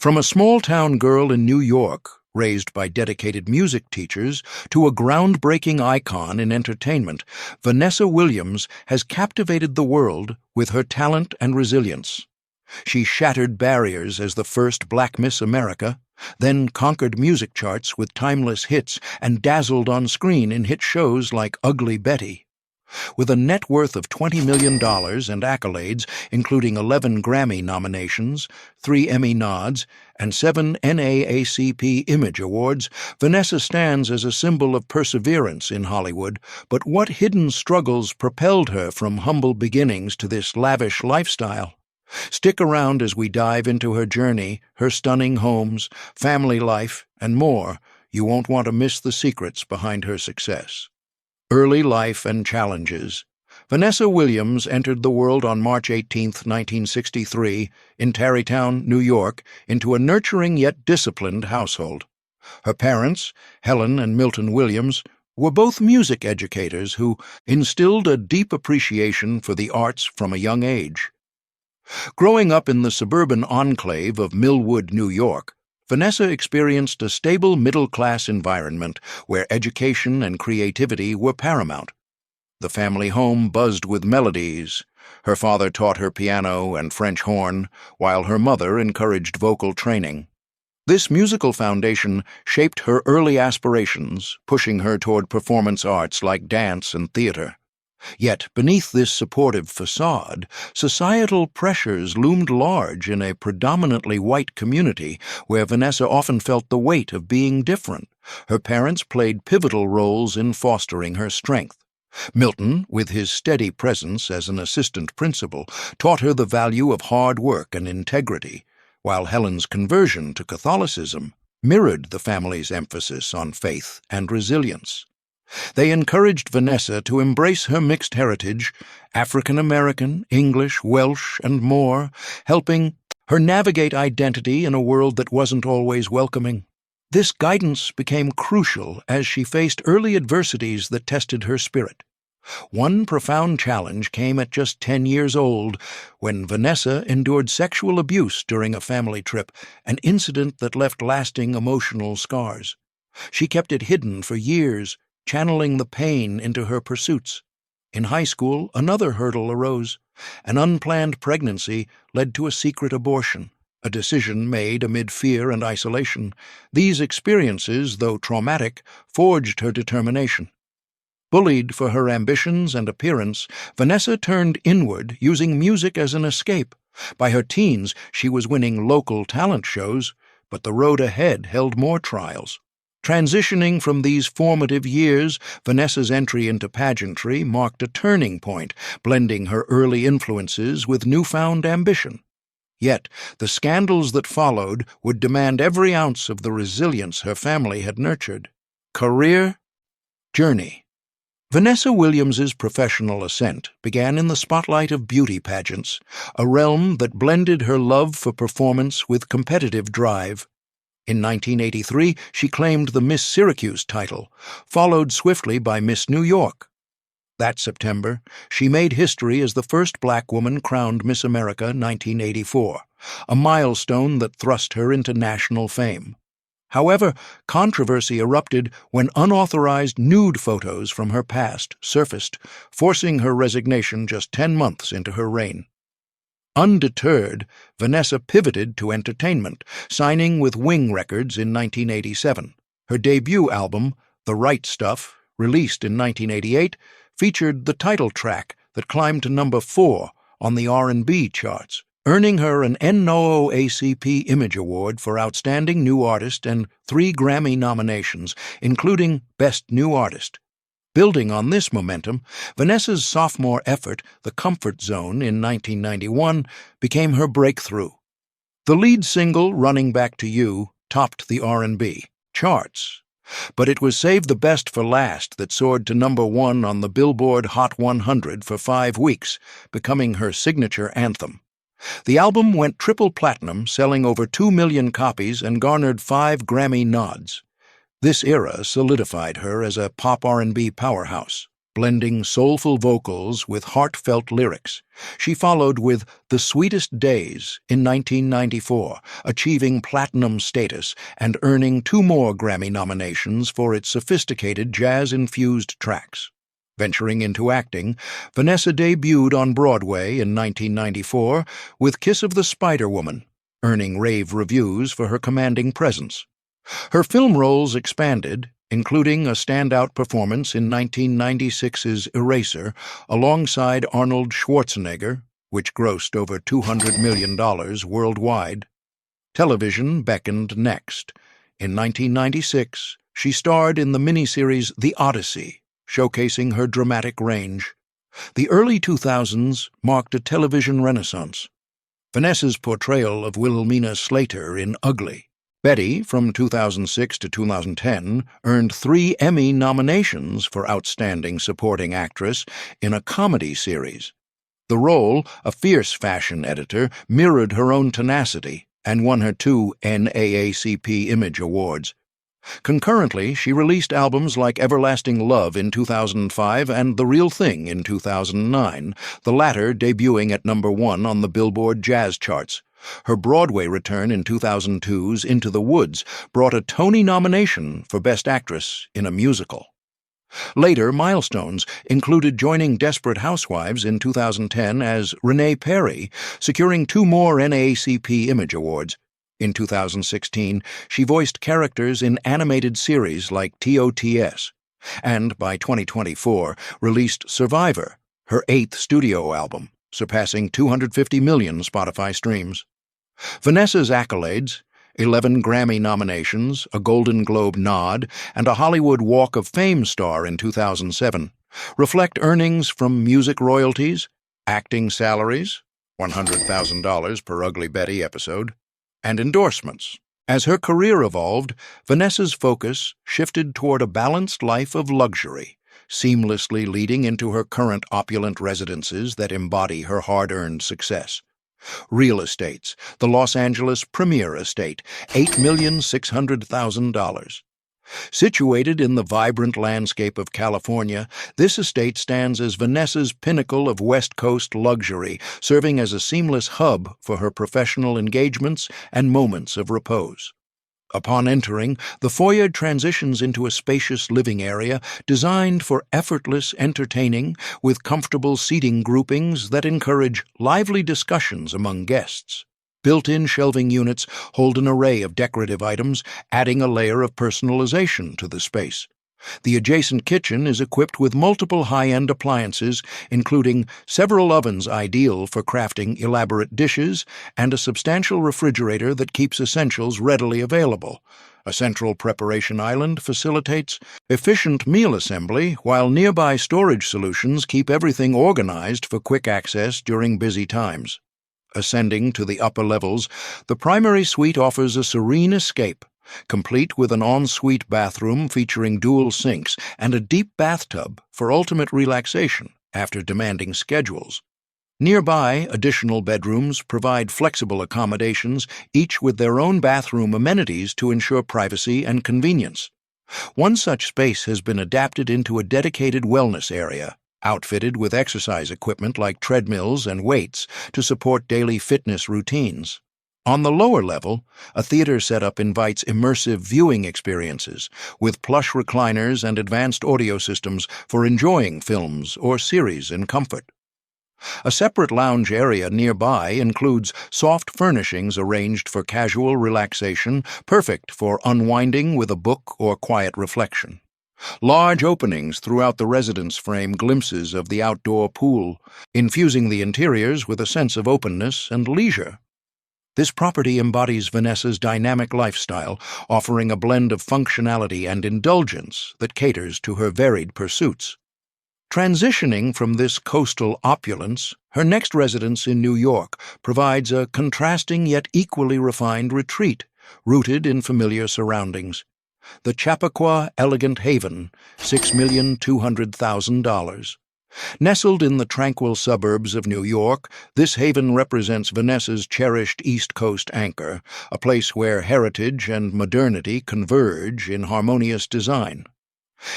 From a small-town girl in New York, raised by dedicated music teachers, to a groundbreaking icon in entertainment, Vanessa Williams has captivated the world with her talent and resilience. She shattered barriers as the first Black Miss America, then conquered music charts with timeless hits and dazzled on screen in hit shows like Ugly Betty. With a net worth of $20 million and accolades, including 11 Grammy nominations, 3 Emmy nods, and 7 NAACP Image Awards, Vanessa stands as a symbol of perseverance in Hollywood. But what hidden struggles propelled her from humble beginnings to this lavish lifestyle? Stick around as we dive into her journey, her stunning homes, family life, and more. You won't want to miss the secrets behind her success. Early life and challenges. Vanessa Williams entered the world on March 18, 1963, in Tarrytown, New York, into a nurturing yet disciplined household. Her parents, Helen and Milton Williams, were both music educators who instilled a deep appreciation for the arts from a young age. Growing up in the suburban enclave of Millwood, New York, Vanessa experienced a stable middle-class environment where education and creativity were paramount. The family home buzzed with melodies. Her father taught her piano and French horn, while her mother encouraged vocal training. This musical foundation shaped her early aspirations, pushing her toward performance arts like dance and theater. Yet, beneath this supportive facade, societal pressures loomed large in a predominantly white community where Vanessa often felt the weight of being different. Her parents played pivotal roles in fostering her strength. Milton, with his steady presence as an assistant principal, taught her the value of hard work and integrity, while Helen's conversion to Catholicism mirrored the family's emphasis on faith and resilience. They encouraged Vanessa to embrace her mixed heritage, African American, English, Welsh, and more, helping her navigate identity in a world that wasn't always welcoming. This guidance became crucial as she faced early adversities that tested her spirit. One profound challenge came at just 10 years old, when Vanessa endured sexual abuse during a family trip, an incident that left lasting emotional scars. She kept it hidden for years, channeling the pain into her pursuits. In high school, another hurdle arose. An unplanned pregnancy led to a secret abortion, a decision made amid fear and isolation. These experiences, though traumatic, forged her determination. Bullied for her ambitions and appearance, Vanessa turned inward, using music as an escape. By her teens, she was winning local talent shows, but the road ahead held more trials. Transitioning from these formative years, Vanessa's entry into pageantry marked a turning point, blending her early influences with newfound ambition. Yet, the scandals that followed would demand every ounce of the resilience her family had nurtured. Career journey. Vanessa Williams's professional ascent began in the spotlight of beauty pageants, a realm that blended her love for performance with competitive drive. In 1983, she claimed the Miss Syracuse title, followed swiftly by Miss New York. That September, she made history as the first black woman crowned Miss America 1984, a milestone that thrust her into national fame. However, controversy erupted when unauthorized nude photos from her past surfaced, forcing her resignation just 10 months into her reign. Undeterred, Vanessa pivoted to entertainment, signing with Wing Records in 1987. Her debut album, The Right Stuff, released in 1988, featured the title track that climbed to number 4 on the R&B charts, earning her an NAACP Image Award for Outstanding New Artist and 3 Grammy nominations, including Best New Artist. Building on this momentum, Vanessa's sophomore effort, The Comfort Zone, in 1991, became her breakthrough. The lead single, Running Back to You, topped the R&B charts, but it was Save the Best for Last that soared to number 1 on the Billboard Hot 100 for 5 weeks, becoming her signature anthem. The album went triple platinum, selling over 2 million copies and garnered 5 Grammy nods. This era solidified her as a pop R&B powerhouse. blending soulful vocals with heartfelt lyrics. She followed with The Sweetest Days in 1994, achieving platinum status and earning 2 more Grammy nominations for its sophisticated jazz-infused tracks. Venturing into acting, Vanessa debuted on Broadway in 1994 with Kiss of the Spider-Woman, earning rave reviews for her commanding presence. Her film roles expanded, including a standout performance in 1996's Eraser alongside Arnold Schwarzenegger, which grossed over $200 million worldwide. Television beckoned next. In 1996, she starred in the miniseries The Odyssey, showcasing her dramatic range. The early 2000s marked a television renaissance. Vanessa's portrayal of Wilhelmina Slater in Ugly, Betty, from 2006 to 2010, earned 3 Emmy nominations for Outstanding Supporting Actress in a comedy series. The role, a fierce fashion editor, mirrored her own tenacity and won her 2 NAACP Image Awards. Concurrently, she released albums like Everlasting Love in 2005 and The Real Thing in 2009, the latter debuting at #1 on the Billboard Jazz charts. Her Broadway return in 2002's Into the Woods brought a Tony nomination for Best Actress in a Musical. Later milestones included joining Desperate Housewives in 2010 as Renee Perry, securing 2 more NAACP Image Awards. In 2016, she voiced characters in animated series like TOTS, and by 2024 released Survivor, her 8th studio album, surpassing 250 million Spotify streams. Vanessa's accolades, 11 Grammy nominations, a Golden Globe nod, and a Hollywood Walk of Fame star in 2007, reflect earnings from music royalties, acting salaries, $100,000 per Ugly Betty episode, and endorsements. As her career evolved, Vanessa's focus shifted toward a balanced life of luxury, seamlessly leading into her current opulent residences that embody her hard-earned success. Real estates, the Los Angeles Premier Estate, $8,600,000. Situated in the vibrant landscape of California, this estate stands as Vanessa's pinnacle of West Coast luxury, serving as a seamless hub for her professional engagements and moments of repose. Upon entering, the foyer transitions into a spacious living area designed for effortless entertaining with comfortable seating groupings that encourage lively discussions among guests. Built-in shelving units hold an array of decorative items, adding a layer of personalization to the space. The adjacent kitchen is equipped with multiple high-end appliances, including several ovens ideal for crafting elaborate dishes and a substantial refrigerator that keeps essentials readily available. A central preparation island facilitates efficient meal assembly, while nearby storage solutions keep everything organized for quick access during busy times. Ascending to the upper levels, the primary suite offers a serene escape, complete with an ensuite bathroom featuring dual sinks and a deep bathtub for ultimate relaxation after demanding schedules. Nearby, additional bedrooms provide flexible accommodations, each with their own bathroom amenities to ensure privacy and convenience. One such space has been adapted into a dedicated wellness area, outfitted with exercise equipment like treadmills and weights to support daily fitness routines. On the lower level, a theater setup invites immersive viewing experiences, with plush recliners and advanced audio systems for enjoying films or series in comfort. A separate lounge area nearby includes soft furnishings arranged for casual relaxation, perfect for unwinding with a book or quiet reflection. Large openings throughout the residence frame glimpses of the outdoor pool, infusing the interiors with a sense of openness and leisure. This property embodies Vanessa's dynamic lifestyle, offering a blend of functionality and indulgence that caters to her varied pursuits. Transitioning from this coastal opulence, her next residence in New York provides a contrasting yet equally refined retreat, rooted in familiar surroundings. The Chappaqua Elegant Haven, $6,200,000. Nestled in the tranquil suburbs of New York, this haven represents Vanessa's cherished East Coast anchor, a place where heritage and modernity converge in harmonious design.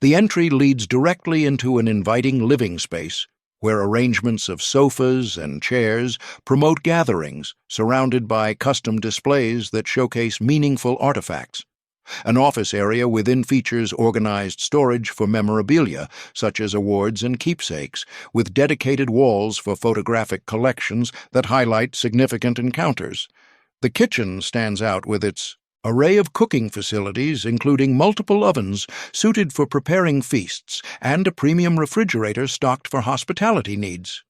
The entry leads directly into an inviting living space, where arrangements of sofas and chairs promote gatherings surrounded by custom displays that showcase meaningful artifacts. An office area within features organized storage for memorabilia, such as awards and keepsakes, with dedicated walls for photographic collections that highlight significant encounters. The kitchen stands out with its array of cooking facilities, including multiple ovens suited for preparing feasts and a premium refrigerator stocked for hospitality needs.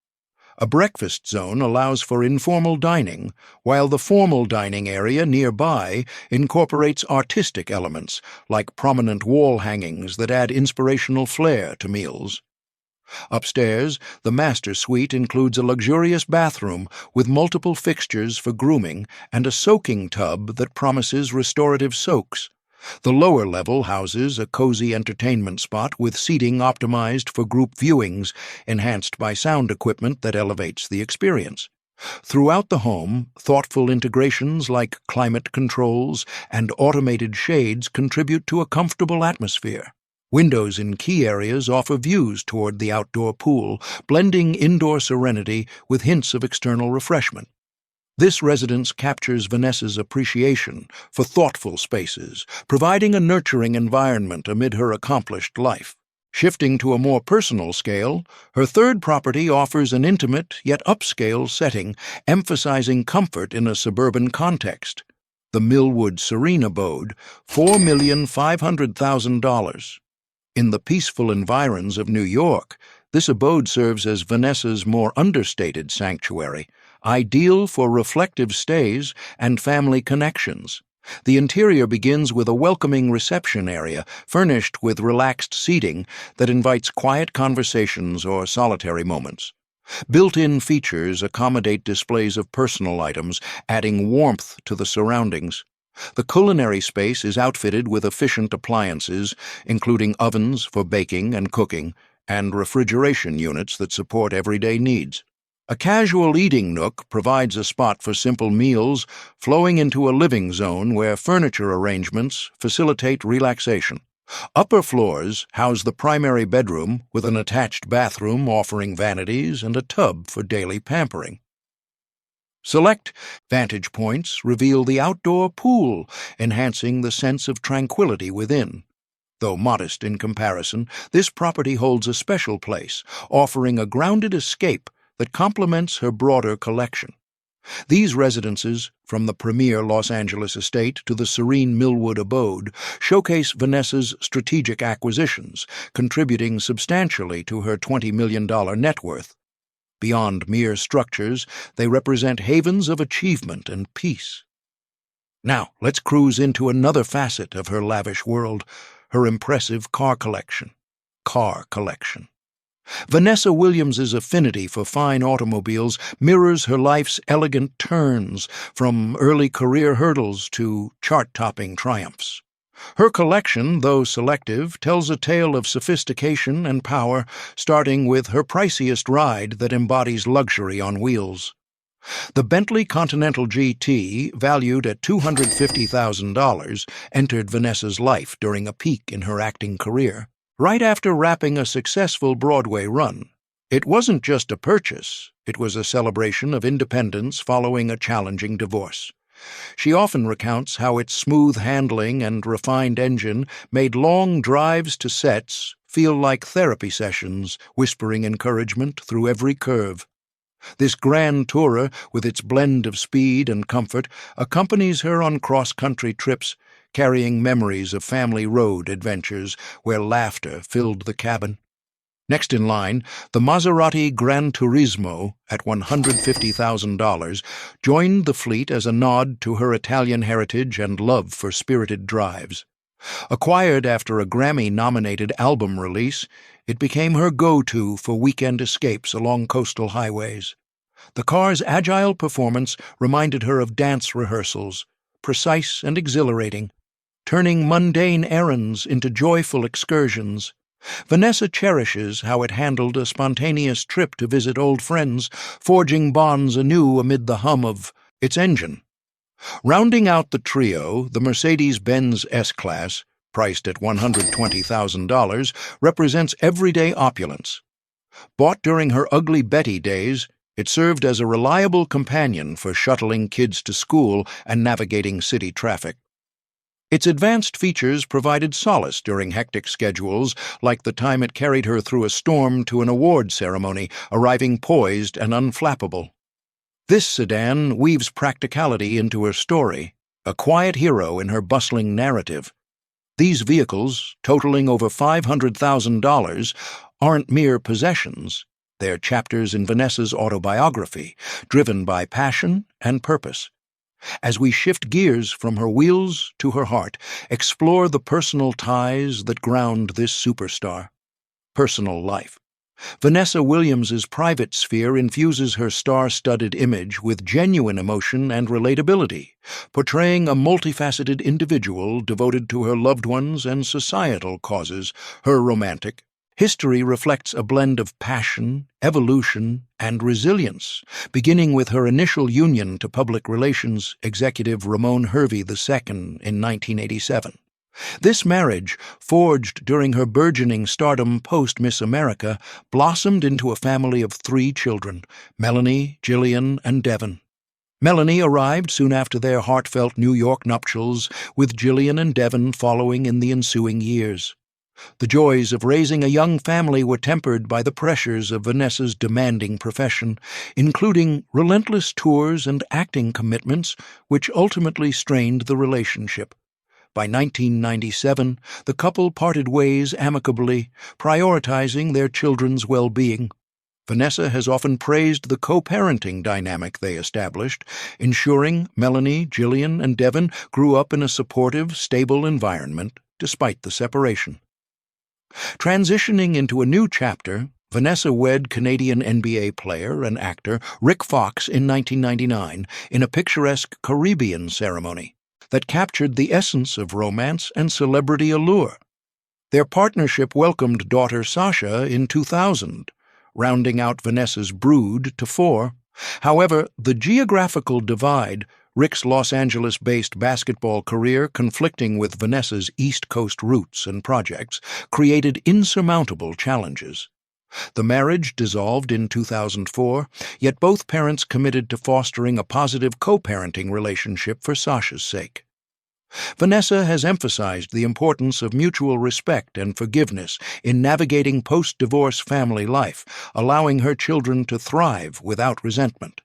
A breakfast zone allows for informal dining, while the formal dining area nearby incorporates artistic elements, like prominent wall hangings that add inspirational flair to meals. Upstairs, the master suite includes a luxurious bathroom with multiple fixtures for grooming and a soaking tub that promises restorative soaks. The lower level houses a cozy entertainment spot with seating optimized for group viewings, enhanced by sound equipment that elevates the experience. Throughout the home, thoughtful integrations like climate controls and automated shades contribute to a comfortable atmosphere. Windows in key areas offer views toward the outdoor pool, blending indoor serenity with hints of external refreshment. This residence captures Vanessa's appreciation for thoughtful spaces, providing a nurturing environment amid her accomplished life. Shifting to a more personal scale, her third property offers an intimate yet upscale setting, emphasizing comfort in a suburban context. The Millwood Serene Abode, $4,500,000. In the peaceful environs of New York, this abode serves as Vanessa's more understated sanctuary, ideal for reflective stays and family connections. The interior begins with a welcoming reception area, furnished with relaxed seating that invites quiet conversations or solitary moments. Built-in features accommodate displays of personal items, adding warmth to the surroundings. The culinary space is outfitted with efficient appliances, including ovens for baking and cooking, and refrigeration units that support everyday needs. A casual eating nook provides a spot for simple meals, flowing into a living zone where furniture arrangements facilitate relaxation. Upper floors house the primary bedroom with an attached bathroom offering vanities and a tub for daily pampering. Select vantage points reveal the outdoor pool, enhancing the sense of tranquility within. Though modest in comparison, this property holds a special place, offering a grounded escape that complements her broader collection. These residences, from the premier Los Angeles estate to the serene Millwood abode, showcase Vanessa's strategic acquisitions, contributing substantially to her $20 million net worth. Beyond mere structures, they represent havens of achievement and peace. Now, let's cruise into another facet of her lavish world, her impressive car collection. Vanessa Williams's affinity for fine automobiles mirrors her life's elegant turns, from early career hurdles to chart-topping triumphs. Her collection, though selective, tells a tale of sophistication and power, starting with her priciest ride that embodies luxury on wheels. The Bentley Continental GT, valued at $250,000, entered Vanessa's life during a peak in her acting career, right after wrapping a successful Broadway run. It wasn't just a purchase, it was a celebration of independence following a challenging divorce. She often recounts how its smooth handling and refined engine made long drives to sets feel like therapy sessions, whispering encouragement through every curve. This grand tourer, with its blend of speed and comfort, accompanies her on cross-country trips, carrying memories of family road adventures where laughter filled the cabin. Next in line, the Maserati Gran Turismo, at $150,000, joined the fleet as a nod to her Italian heritage and love for spirited drives. Acquired after a Grammy-nominated album release, it became her go-to for weekend escapes along coastal highways. The car's agile performance reminded her of dance rehearsals, precise and exhilarating, turning mundane errands into joyful excursions. Vanessa cherishes how it handled a spontaneous trip to visit old friends, forging bonds anew amid the hum of its engine. Rounding out the trio, the Mercedes-Benz S-Class, priced at $120,000, represents everyday opulence. Bought during her Ugly Betty days, it served as a reliable companion for shuttling kids to school and navigating city traffic. Its advanced features provided solace during hectic schedules, like the time it carried her through a storm to an award ceremony, arriving poised and unflappable. This sedan weaves practicality into her story, a quiet hero in her bustling narrative. These vehicles, totaling over $500,000, aren't mere possessions. They're chapters in Vanessa's autobiography, driven by passion and purpose. As we shift gears from her wheels to her heart, explore the personal ties that ground this superstar. Personal life. Vanessa Williams's private sphere infuses her star-studded image with genuine emotion and relatability, portraying a multifaceted individual devoted to her loved ones and societal causes. Her romantic history reflects a blend of passion, evolution, and resilience, beginning with her initial union to public relations executive Ramon Hervey II in 1987. This marriage, forged during her burgeoning stardom post-Miss America, blossomed into a family of 3 children, Melanie, Jillian, and Devon. Melanie arrived soon after their heartfelt New York nuptials, with Jillian and Devon following in the ensuing years. The joys of raising a young family were tempered by the pressures of Vanessa's demanding profession, including relentless tours and acting commitments, which ultimately strained the relationship. By 1997, the couple parted ways amicably, prioritizing their children's well-being. Vanessa has often praised the co-parenting dynamic they established, ensuring Melanie, Jillian, and Devon grew up in a supportive, stable environment despite the separation. Transitioning into a new chapter, Vanessa wed Canadian NBA player and actor Rick Fox in 1999 in a picturesque Caribbean ceremony that captured the essence of romance and celebrity allure. Their partnership welcomed daughter Sasha in 2000, rounding out Vanessa's brood to 4. However, the geographical divide, Rick's Los Angeles-based basketball career conflicting with Vanessa's East Coast roots and projects, created insurmountable challenges. The marriage dissolved in 2004, yet both parents committed to fostering a positive co-parenting relationship for Sasha's sake. Vanessa has emphasized the importance of mutual respect and forgiveness in navigating post-divorce family life, allowing her children to thrive without resentment.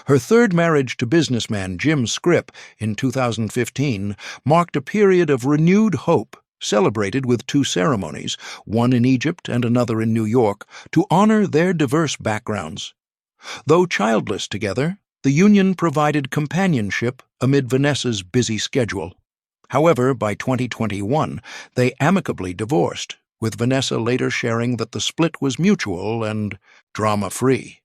Her third marriage to businessman Jim Scripp in 2015 marked a period of renewed hope, celebrated with 2 ceremonies, one in Egypt and another in New York, to honor their diverse backgrounds. Though childless together, the union provided companionship amid Vanessa's busy schedule. However, by 2021, they amicably divorced, with Vanessa later sharing that the split was mutual and drama-free.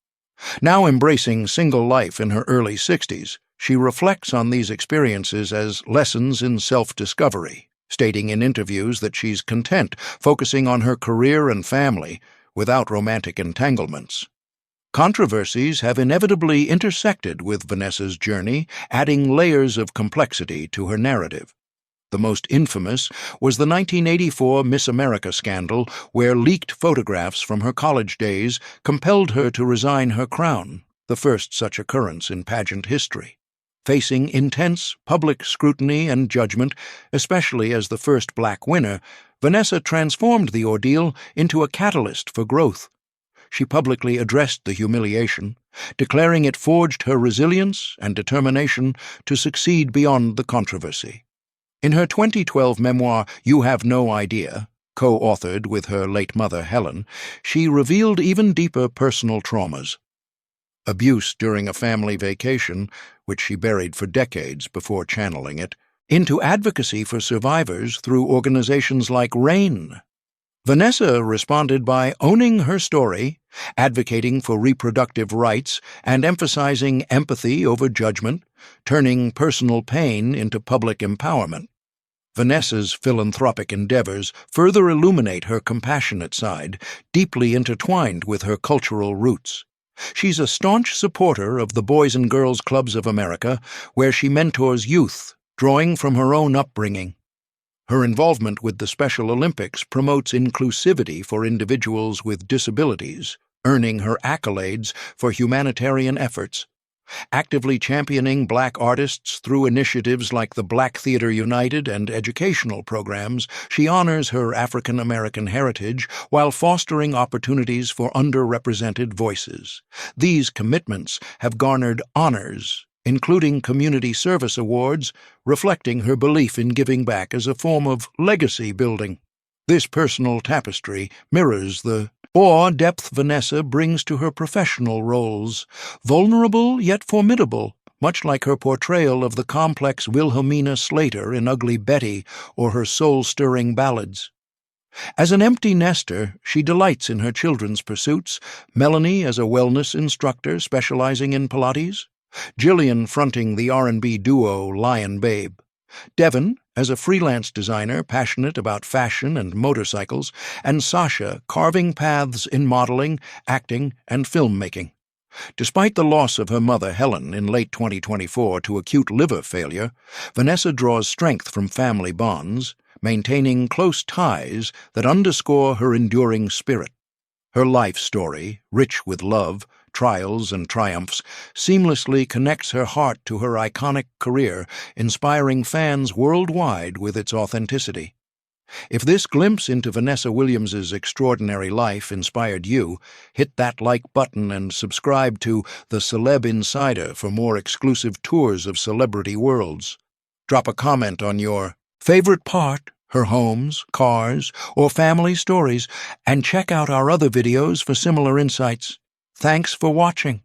Now embracing single life in her early 60s, she reflects on these experiences as lessons in self-discovery, stating in interviews that she's content focusing on her career and family without romantic entanglements. Controversies have inevitably intersected with Vanessa's journey, adding layers of complexity to her narrative. The most infamous was the 1984 Miss America scandal, where leaked photographs from her college days compelled her to resign her crown, the first such occurrence in pageant history. Facing intense public scrutiny and judgment, especially as the first black winner, Vanessa transformed the ordeal into a catalyst for growth. She publicly addressed the humiliation, declaring it forged her resilience and determination to succeed beyond the controversy. In her 2012 memoir, You Have No Idea, co-authored with her late mother Helen, she revealed even deeper personal traumas. Abuse during a family vacation, which she buried for decades before channeling it, into advocacy for survivors through organizations like RAIN. Vanessa responded by owning her story, advocating for reproductive rights, and emphasizing empathy over judgment, turning personal pain into public empowerment. Vanessa's philanthropic endeavors further illuminate her compassionate side, deeply intertwined with her cultural roots. She's a staunch supporter of the Boys and Girls Clubs of America, where she mentors youth, drawing from her own upbringing. Her involvement with the Special Olympics promotes inclusivity for individuals with disabilities, earning her accolades for humanitarian efforts. Actively championing Black artists through initiatives like the Black Theater United and educational programs, she honors her African American heritage while fostering opportunities for underrepresented voices. These commitments have garnered honors, including community service awards, reflecting her belief in giving back as a form of legacy building. This personal tapestry mirrors the depth Vanessa brings to her professional roles, vulnerable yet formidable, much like her portrayal of the complex Wilhelmina Slater in Ugly Betty or her soul-stirring ballads. As an empty nester, she delights in her children's pursuits, Melanie as a wellness instructor specializing in Pilates, Jillian fronting the R&B duo Lion Babe, Devon as a freelance designer passionate about fashion and motorcycles, and Sasha carving paths in modeling, acting, and filmmaking. Despite the loss of her mother Helen in late 2024 to acute liver failure, Vanessa draws strength from family bonds, maintaining close ties that underscore her enduring spirit. Her life story, rich with love, trials, and triumphs, seamlessly connects her heart to her iconic career, inspiring fans worldwide with its authenticity. If this glimpse into Vanessa Williams's extraordinary life inspired you, hit that like button and subscribe to The Celeb Insider for more exclusive tours of celebrity worlds. Drop a comment on your favorite part, her homes, cars, or family stories, and check out our other videos for similar insights. Thanks for watching.